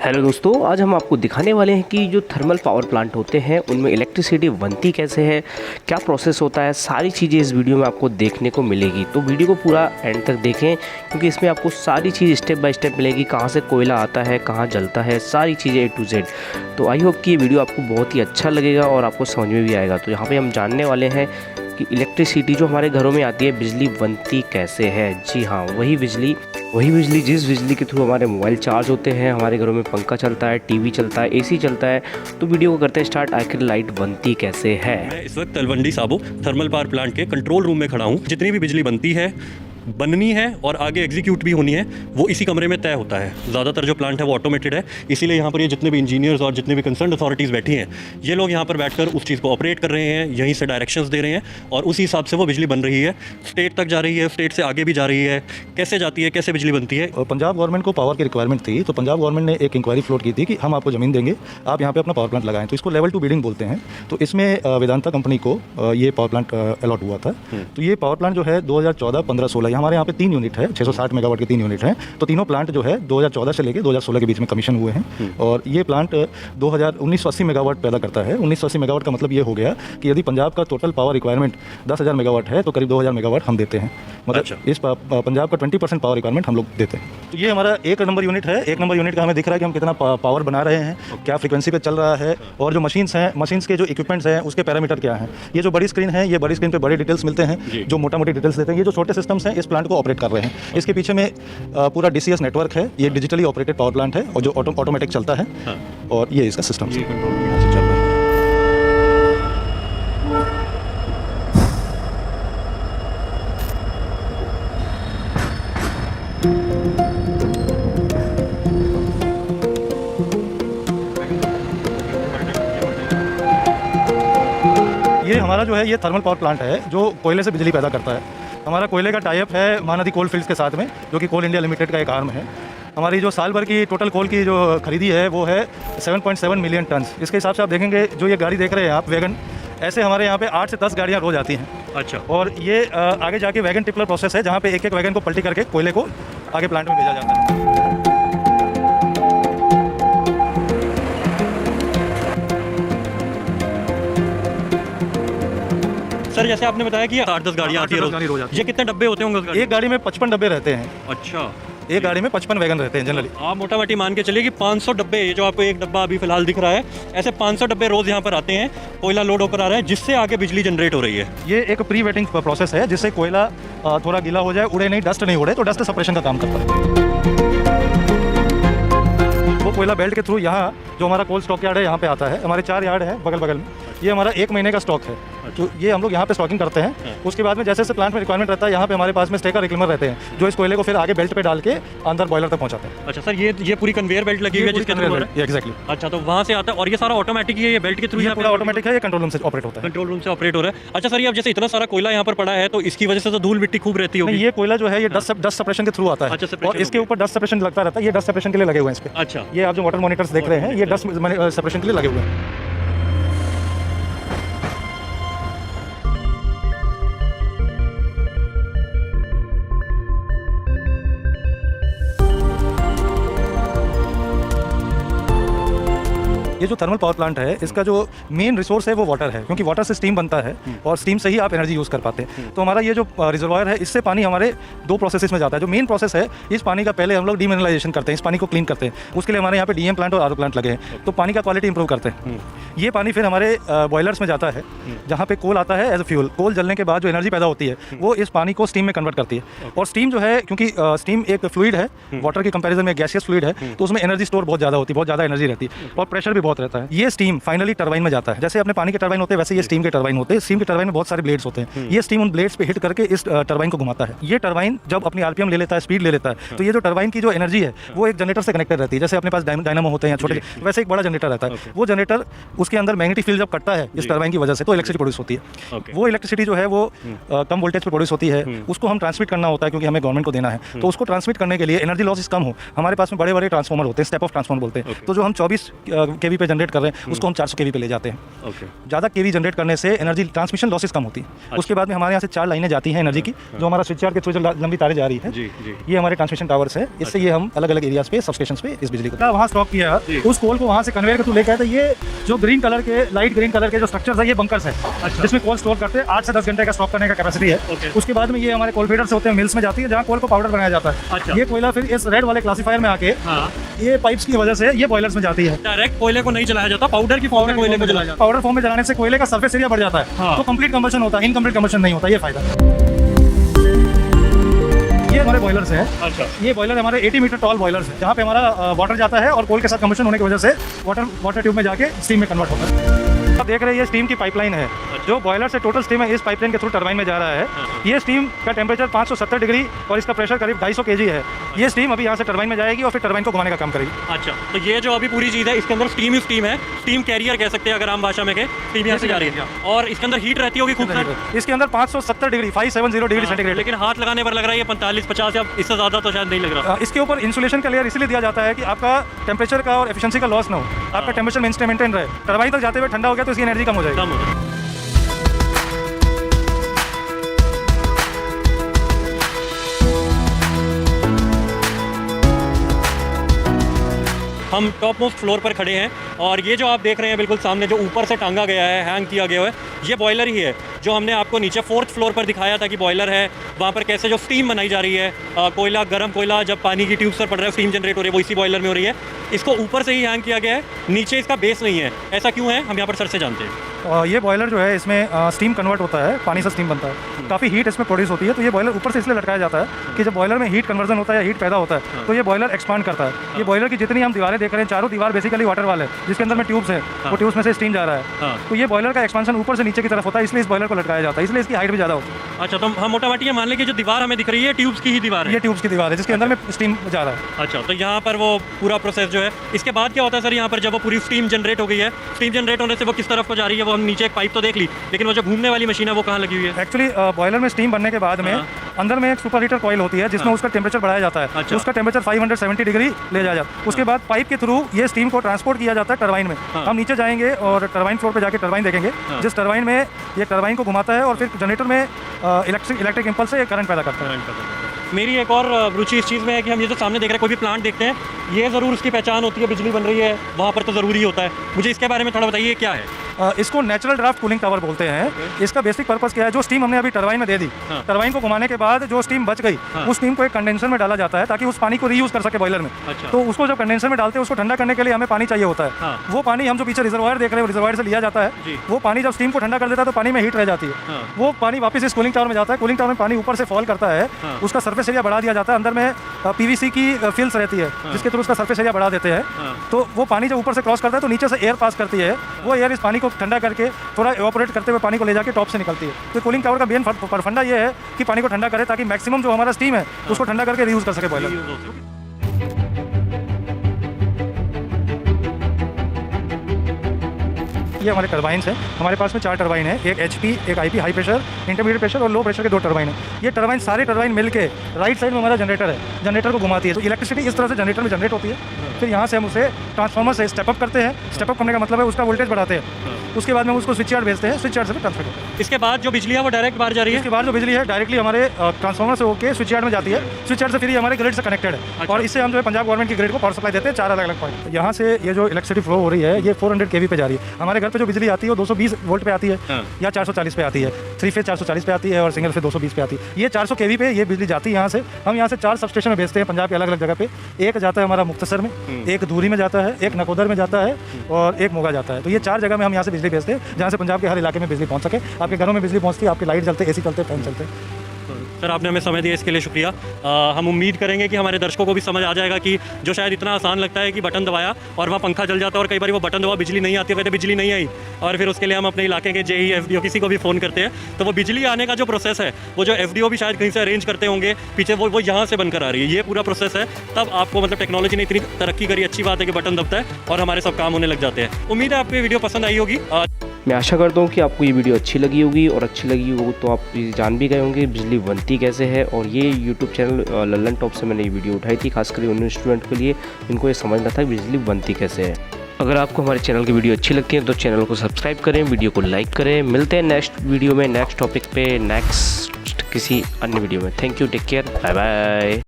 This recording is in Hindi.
हेलो दोस्तों, आज हम आपको दिखाने वाले हैं कि जो थर्मल पावर प्लांट होते हैं उनमें इलेक्ट्रिसिटी बनती कैसे है, क्या प्रोसेस होता है। सारी चीज़ें इस वीडियो में आपको देखने को मिलेगी, तो वीडियो को पूरा एंड तक देखें क्योंकि इसमें आपको सारी चीज़ स्टेप बाय स्टेप मिलेगी। कहाँ से कोयला आता है, कहाँ जलता है, सारी चीज़ें A to Z। तो आई होप कि ये वीडियो आपको बहुत ही अच्छा लगेगा और आपको समझ में भी आएगा। तो यहाँ पर हम जानने वाले हैं कि इलेक्ट्रिसिटी जो हमारे घरों में आती है, बिजली बनती कैसे है। जी हाँ, वही बिजली जिस बिजली के थ्रू हमारे मोबाइल चार्ज होते हैं, हमारे घरों में पंखा चलता है, टीवी चलता है, एसी चलता है। तो वीडियो को करते हैं स्टार्ट। आखिर लाइट बनती कैसे है। मैं इस वक्त Talwandi Sabo thermal power plant के कंट्रोल रूम में खड़ा हूँ। जितनी भी बिजली बनती है, बननी है और आगे एग्जीक्यूट भी होनी है, वो इसी कमरे में तय होता है। ज़्यादातर जो प्लांट है वो ऑटोमेटेड है, इसीलिए यहाँ पर ये जितने भी इंजीनियर्स और जितने भी कंसर्न अथॉरिटीज़ बैठी हैं, ये लोग यहाँ पर बैठकर उस चीज़ को ऑपरेट कर रहे हैं, यहीं से डायरेक्शंस दे रहे हैं और उसी हिसाब से वो बिजली बन रही है। स्टेट तक जा रही है, स्टेट से आगे भी जा रही है। कैसे जाती है, कैसे बिजली बनती है। और पंजाब गवर्नमेंट को पावर की रिक्वायरमेंट थी, तो पंजाब गवर्नमेंट ने एक इंक्वायरी फ्लोट की थी कि हम आपको ज़मीन देंगे, आप यहाँ पे अपना पावर प्लांट लगाएं। तो इसको लेवल 2 बिडिंग बोलते हैं। तो इसमें वेदांता कंपनी को ये पावर प्लांट अलॉट हुआ था। तो ये पावर प्लांट जो है 2014, 15, 16 हमारे यहाँ पे 3 यूनिट है, 660 मेगावाट के 3 यूनिट हैं। तो तीनों प्लांट जो है 2014 से लेकर 2016 के बीच में कमीशन हुए हैं। और ये प्लांट 1980 मेगावाट पैदा करता है। 1980 मेगावाट का मतलब ये हो गया कि यदि पंजाब का टोटल पावर रिक्वायरमेंट 10,000 मेगावाट है तो करीब 2,000 मेगावाट हम देते हैं। मतलब इस पंजाब का 20% पावर रिक्वायरमेंट हम लोग देते हैं। तो ये हमारा 1 नंबर यूनिट है। 1 नंबर यूनिट का हमें दिख रहा है कि हम कितना पावर बना रहे हैं, क्या फ्रीक्वेंसी पे चल रहा है, और जो मशीन्स हैं, मशीन्स के जो इक्विपमेंट्स हैं उसके पैरामीटर क्या हैं। ये जो बड़ी स्क्रीन है, ये बड़ी स्क्रीन पे बड़े डिटेल्स मिलते हैं, जो मोटा मोटी डिटेल्स देते हैं। ये जो छोटे सिस्टम्स हैं इस प्लांट को ऑपरेट कर रहे हैं। इसके पीछे में पूरा DCS नेटवर्क है। ये डिजिटली ऑपरेटेड पावर प्लांट है और जो ऑटोमेटिक चलता है। और ये इसका सिस्टम से चल रहा है। ये हमारा जो है ये थर्मल पावर प्लांट है जो कोयले से बिजली पैदा करता है। हमारा कोयले का टाई अप है महानदी कोल फील्ड्स के साथ में, जो कि कोल इंडिया लिमिटेड का एक आर्म है। हमारी जो साल भर की टोटल कोल की जो खरीदी है वो है 7.7 मिलियन टन। इसके हिसाब से आप देखेंगे जो ये गाड़ी देख रहे हैं आप, वैगन, ऐसे हमारे यहाँ पे 8 से 10 गाड़ियाँ रोज आती हैं। अच्छा। और ये आगे जाके वैगन टिपलर प्रोसेस है, जहाँ पे एक एक वैगन को पलटी करके कोयले को आगे प्लांट में भेजा जाता है। सर, जैसे आपने बताया कि 8-10 गाड़ियाँ आती है रोज, ये कितने डब्बे होते होंगे? एक गाड़ी में 55 डब्बे रहते हैं। अच्छा। एक गाड़ी में 55 वैगन रहते हैं जनरली। आप मोटा मोटी मान के चलिए कि 500 डब्बे, ये जो आपको एक डब्बा अभी फिलहाल दिख रहा है, ऐसे 500 डब्बे रोज यहाँ पर आते हैं, कोयला लोड होकर आ रहा है, जिससे आगे बिजली जनरेट हो रही है। ये एक प्री वेटिंग प्रोसेस है, जिससे कोयला थोड़ा गीला हो जाए, उड़े नहीं, डस्ट नहीं उड़े, तो डस्ट सेपरेशन का काम करता है। वो कोयला बेल्ट के थ्रू यहाँ जो हमारा कोल स्टॉक यार्ड है यहाँ पे आता है। हमारे 4 यार्ड है बगल बगल में। ये हमारा 1 महीने का स्टॉक है। तो ये हम लोग यहाँ पे स्टॉकिंग करते हैं। उसके बाद में जैसे जैसे प्लांट में रिक्वायरमेंट रहता है, यहाँ पे हमारे पास में स्टेकर रिक्लेमर रहते हैं, जो इस कोयले को फिर आगे बेल्ट पे डाल के अंदर बॉयलर तक पहुँचाते हैं। अच्छा सर, ये पूरी कन्वेयर बेल्ट लगी हुई है जिसके थ्रू एग्जैक्टली। अच्छा, तो वहाँ से आता है और ये सारा ऑटोमेटिक ही है, ये बेल्ट के थ्रू ये पूरा ऑटोमेटिक है, ये कंट्रोल रूम से ऑपरेट होता है। कंट्रोल रूम से ऑपरेट हो रहा है। अच्छा सर, ये अब जैसे इतना सारा कोयला यहाँ पर पड़ा है, तो इसकी वजह से तो धूल मिट्टी खूब रहती होगी। ये कोयला जो है ये डस्ट सेपरेशन के थ्रू आता है। अच्छा, और इसके ऊपर डस्ट सेपरेशन लगता रहता है। ये डस्ट सेपरेशन के लिए लगे हुए हैं इस पे। अच्छा। ये आप जो वाटर मॉनिटर्स देख रहे हैं, ये डस्ट सेपरेशन के लिए लगे हुए हैं। ये जो थर्मल पावर प्लांट है, इसका जो मेन रिसोर्स है वो वाटर है, क्योंकि वाटर से स्टीम बनता है और स्टीम से ही आप एनर्जी यूज़ कर पाते हैं। तो हमारा ये जो रिजर्वायर है, इससे पानी हमारे 2 प्रोसेसेस में जाता है। जो मेन प्रोसेस है, इस पानी का पहले हम लोग डीमिनरलाइजेशन करते हैं, इस पानी को क्लीन करते हैं। उसके लिए हमारे यहाँ पे DM प्लांट और RO प्लांट लगे हैं, तो पानी का क्वालिटी इंप्रूव करते हैं। ये पानी फिर हमारे बॉयलर्स में जाता है, जहाँ पे कोल आता है एज ए फ्यूल। कोल जलने के बाद जो एनर्जी पैदा होती है वो इस पानी को स्टीम में कन्वर्ट करती है। और स्टीम जो है, क्योंकि स्टीम एक फ्लूइड है, वाटर के कंपेरिजन में गैसियस फ्लूइड है, तो उसमें एनर्जी स्टोर बहुत ज़्यादा होती है, बहुत ज़्यादा एनर्जी रहती है और प्रेशर भी बहुत रहता है। ये स्टीम फाइनली टरबाइन में जाता है। जैसे अपने पानी के टरबाइन होते हैं, वैसे ये स्टीम के टरबाइन होते हैं। स्टीम के टरबाइन में बहुत सारे ब्लेड्स होते हैं। ये स्टीम उन ब्लेड्स पे हिट करके इस टरबाइन को घुमाता है। ये टरबाइन जब अपनी RPM ले लेता है, स्पीड ले लेता है, तो ये जो टरबाइन की जो एनर्जी है वो एक जनरेटर से कनेक्टेड रहती है। जैसे अपने पास डायनामो होते हैं छोटे, वैसे एक बड़ा जनरेटर रहता है। वो जनरेटर उसके अंदर मैग्नेटिक फील्ड जब कटता है इस टरबाइन की वजह से तो इलेक्ट्रिसिटी प्रोड्यूस होती है। वो इलेक्ट्रिसिटी जो है वो कम वोल्टेज पे प्रोड्यूस होती है, उसको हम ट्रांसमिट करना होता है क्योंकि हमें गवर्नमेंट को देना है। तो उसको ट्रांसमिट करने के लिए एनर्जी लॉसेस कम हो, हमारे पास में बड़े बड़े ट्रांसफॉर्मर होते हैं, स्टेप ऑफ ट्रांसफॉर्मर बोलते हैं। तो जो हम 24 केवी पे जनरेट कर रहे हैं उसको हम 400 केवी पे ले जाते हैं। ज़्यादा केवी जनरेट करने से एनर्जी ट्रांसमिशन लॉसेस कम होती है। उसके बाद में हमारे यहाँ से 4 लाइनें जाती हैं एनर्जी की, जो हमारा स्विच यार्ड के थ्रू जो लंबी तारें जा रही है, ये हमारे ट्रांसमिशन टावर्स है। इससे ये हम अलग अलग एरियाज पे, सबस्टेशंस पे इस बिजली को वहाँ स्टॉक किया, उस कोल को वहाँ से कन्वेयर के थ्रू लेकर आए। तो ये जो ग्रीन कलर के, लाइट ग्रीन कलर के जो स्ट्रक्चर्स है, ये बंकर्स है जिसमें कोल स्टोर करते हैं। 8 से 10 घंटे का स्टॉक करने का कैपेसिटी है। उसके बाद में ये हमारे कोल फीडर से होते हैं, मिल्स में जाती है जहाँ कोल को पाउडर बनाया जाता है। ये कोयला फिर इस रेड वाले क्लासीफायर में आके ये पाइप्स की वजह से ये बॉयलर्स में जाती है। डायरेक्ट कोयले को नहीं जलाया जाता, पाउडर की फॉर्म में कोयले को जलाया जाता पाउडर फॉर्म में जलाने से कोयले का सरफेस एरिया बढ़ जाता है, तो कंप्लीट कंबशन होता है, इनकम्प्लीट कंबशन नहीं होता। ये फायदा। ये हमारे बॉयलर्स हैं। अच्छा। ये बॉयलर हमारे 80 मीटर टॉल बॉयलर्स है, जहाँ पे हमारा वाटर जाता है और कोल के साथ कंबशन होने की वजह से वाटर ट्यूब में जाके स्टीम में कन्वर्ट होता है। आप देख रहे हैं ये स्टीम की पाइपलाइन है। जो बॉयलर से टोटल स्टीम है इस पाइपलाइन के थ्रू टरबाइन में जा रहा है। ये स्टीम का टेम्परेचर 570 डिग्री और इसका प्रेशर करीब 250 kg है। ये स्टीम अभी यहाँ से टरबाइन में जाएगी और फिर टरबाइन को घुमाने का काम करेगी। अच्छा, तो ये जो अभी पूरी चीज़ है इसके अंदर स्टीम ही स्टीम है, स्टीम कैरियर कह सकते हैं अगर आम भाषा में कहें। स्टीम यहाँ से जा रही है और इसके अंदर हीट रहती होगी खूब सारी। इसके अंदर 570 डिग्री 570 डिग्री सेंटीग्रेड। लेकिन हाथ लगाने पर लग रहा है ये 45-50 या इससे ज़्यादा तो शायद नहीं लग रहा। इसके ऊपर इंसुलेशन का लेयर इसलिए दिया जाता है कि आपका टेम्परेचर का और एफिशिएंसी का लॉस ना हो, आपका टेम्परेचर मेंटेन रहे। टरबाइन तक जाते हुए ठंडा हो गया तो इसकी एनर्जी कम हो जाएगी। हम टॉप मोस्ट फ्लोर पर खड़े हैं और ये जो आप देख रहे हैं बिल्कुल सामने जो ऊपर से टांगा गया है, हैंग किया गया है, ये बॉयलर ही है जो हमने आपको नीचे 4th फ्लोर पर दिखाया था कि बॉयलर है। वहाँ पर कैसे जो स्टीम बनाई जा रही है, कोयला, गर्म कोयला जब पानी की ट्यूब्स पर पड़ रहा है, स्टीम जनरेट हो रही है, वो इसी बॉयलर में हो रही है। इसको ऊपर से ही हैंग किया गया है, नीचे इसका बेस नहीं है। ऐसा क्यों है, हम यहाँ पर सर से जानते हैं। ये बॉयलर जो है इसमें स्टीम कन्वर्ट होता है, पानी से स्टीम बनता है, काफ़ी हीट इसमें प्रोड्यूस होती है। तो ये बॉयलर ऊपर से इसलिए लटकाया जाता है कि जब बॉयलर में हीट कन्वर्जन होता है या हीट पैदा होता है तो ये बॉयलर एक्सपांड करता है। ये बॉयलर की जितनी हम दीवारें देख रहे हैं, चारों दीवार बेसिकली वाटर वाल है जिसके अंदर में ट्यूब्स है, वो ट्यूब्स में से स्टीम जा रहा है। तो ये बॉयलर का एक्सपांशन ऊपर से नीचे की तरफ होता है, इसलिए इस बॉयलर को लटकाया जाता है, इसलिए इसकी हाइट भी ज़्यादा होती है। अच्छा, तो हम मोटा मोटी मान लें कि जो दीवार हमें दिख रही है ट्यूब्स की ही दीवार है। ये ट्यूब्स की दीवार है जिसके अंदर में स्टीम जा रहा है। अच्छा, तो यहाँ पर वो पूरा प्रोसेस जो है, इसके बाद क्या होता है सर यहाँ पर जब वो पूरी स्टीम जनरेट हो गई है, स्टीम जनरेट होने से वो किस तरफ को जा रही है, वो हम नीचे एक पाइप तो देख ली, लेकिन वो जो घूमने वाली मशीन है वो कहाँ लगी हुई है। एक्चुअली बॉयलर में स्टीम बनने के बाद में अंदर में एक सुपर हीटर कॉइल होती है जिसमें उसका टेम्परेचर बढ़ाया जाता है। अच्छा। उसका टेम्परेचर 570 डिग्री ले जाया जाता है। उसके बाद पाइप के थ्रू ये स्टीम को ट्रांसपोर्ट किया जाता है टरबाइन में। हम नीचे जाएंगे और टरबाइन फ्लोर पे जाके टरबाइन देखेंगे, जिस टरबाइन में ये टरबाइन को घुमाता है और फिर जनरेटर में इलेक्ट्रिक इंपल्स से करंट पैदा करता है। मेरी एक और रुचि इस चीज़ में है कि हम ये जो सामने देख रहे हैं, कोई भी प्लांट देखते हैं, ये ज़रूर उसकी पहचान होती है, बिजली बन रही है वहाँ पर तो ज़रूरी होता है। मुझे इसके बारे में थोड़ा बताइए क्या है। इसको नेचुरल ड्राफ्ट कूलिंग टावर बोलते हैं। इसका बेसिक पर्पस क्या है, जो स्टीम हमने अभी टरबाइन में दे दी, टरबाइन को घुमाने के बाद जो स्टीम बच गई उस स्टीम को एक कंडेंसर में डाला जाता है ताकि उस पानी को रीयूज कर सके बॉयलर में। तो उसको जब कंडेंसर में डालते हैं उसको ठंडा करने के लिए हमें पानी चाहिए होता है। वो पानी हम जो पीछे रिजर्वायर देख रहे हैं, रिजर्वायर से लिया जाता है। वो पानी जब स्टीम को ठंडा कर देता है तो पानी में हीट रह जाती है। वो पानी वापस इस कूलिंग टावर में जाता है। कूलिंग टावर में पानी ऊपर से फॉल करता है, उसका सर्फेस एरिया बढ़ा दिया जाता है। अंदर में पीवीसी की फिल्स रहती है जिसके थ्रू उसका सर्फेस एरिया बढ़ा देते हैं। तो वो पानी जब ऊपर से क्रॉस करता है तो नीचे से एयर पास करती है। वो एयर इस पानी को ठंडा करके थोड़ा एवापोरेट करते हुए पानी को ले जाके टॉप से निकलती है। तो कूलिंग टावर का मेन फंडा ये है कि पानी को ठंडा करे ताकि मैक्सिमम जो हमारा स्टीम है उसको ठंडा करके रीयूज कर सके बॉयलर। ये हमारे टरबाइन्स हैं। हमारे पास में 4 टरबाइन है, एक HP, एक IP high pressure, intermediate pressure और लो प्रेशर के 2 टरबाइन है। ये टरबाइन सारे टरबाइन मिलके राइट साइड में हमारा जनरेटर है, जनरेटर को घुमाती है। तो इलेक्ट्रिसिटी इस तरह से जनरेटर में जनरेट होती है। फिर यहाँ से हम उसे ट्रांसफार्मर से स्टेप अप करते हैं। स्टेप अप करने का मतलब है उसका वोल्टेज बढ़ाते हैं। उसके बाद में उसको स्विच यार्ड भेजते हैं, स्विच यार्ड से ट्रांसफर करते हैं। इसके बाद जो बिजली है वो डायरेक्ट बाहर जा रही है। इसके बाद जो बिजली है डायरेक्टली हमारे ट्रांसफार्मर से होकर स्विच यार्ड में जाती है। स्विच यार्ड से फिर ये हमारे ग्रिड से कनेक्टेड है। और इससे हम जो है पंजाब गवर्नमेंट की ग्रिड को पावर सप्लाई देते हैं 4 अलग अलग पॉइंट। यहाँ से ये जो इलेक्ट्रिसिटी फ्लो हो रही है ये 400 kV पे जा रही है। हमारे घर पे जो बिजली आती है वो 220 वोल्ट पे आती है या 440 पे आती है। 3 फेज 440 पे आती है और सिंगल फेज 220 पे आती है। ये 400 kV पे ये बिजली जाती है। यहाँ से हम यहाँ से 4 सब स्टेशन में भेजते हैं पंजाब के अलग अलग जगह पे। एक जाता है हमारा मुक्तसर में, एक धूरी में जाता है, एक नकोदर में जाता है और एक मोगा जाता है। तो ये 4 जगह में हम यहाँ से बिजली भेजते हैं जहाँ से पंजाब के हर इलाके में बिजली पहुँच सके। आपके घरों में बिजली पहुँचती है, आपके लाइट जलते, AC चलते, फैन चलते। सर आपने हमें समय दिया इसके लिए शुक्रिया। हम उम्मीद करेंगे कि हमारे दर्शकों को भी समझ आ जाएगा कि जो शायद इतना आसान लगता है कि बटन दबाया और वहाँ पंखा चल जाता है, और कई बार वो बटन दबाया बिजली नहीं आती, कहते बिजली नहीं आई, और फिर उसके लिए हम अपने इलाके के जेई एफडीओ किसी को भी फ़ोन करते हैं, तो वो बिजली आने का जो प्रोसेस है वो जो एफडीओ भी शायद कहीं से अरेंज करते होंगे पीछे, वो यहाँ से बनकर आ रही है, ये पूरा प्रोसेस है। तब आपको मतलब टेक्नोलॉजी ने इतनी तरक्की करी, अच्छी बात है कि बटन दबता है और हमारे सब काम होने लग जाते हैं। उम्मीद है आपको ये वीडियो पसंद आई होगी। मैं आशा करता हूँ कि आपको ये वीडियो अच्छी लगी होगी, और अच्छी लगी हो तो आप जान भी गए होंगे बिजली बनती कैसे है। और ये यूट्यूब चैनल लल्लन टॉप से मैंने ये वीडियो उठाई थी, खासकर उन स्टूडेंट के लिए इनको ये समझना था कि बिजली बनती कैसे है। अगर आपको हमारे चैनल की वीडियो अच्छी लगती है तो चैनल को सब्सक्राइब करें, वीडियो को लाइक करें। मिलते हैं नेक्स्ट वीडियो में, नेक्स्ट टॉपिक पे, नेक्स्ट किसी अन्य वीडियो में। Thank you, take care, bye bye.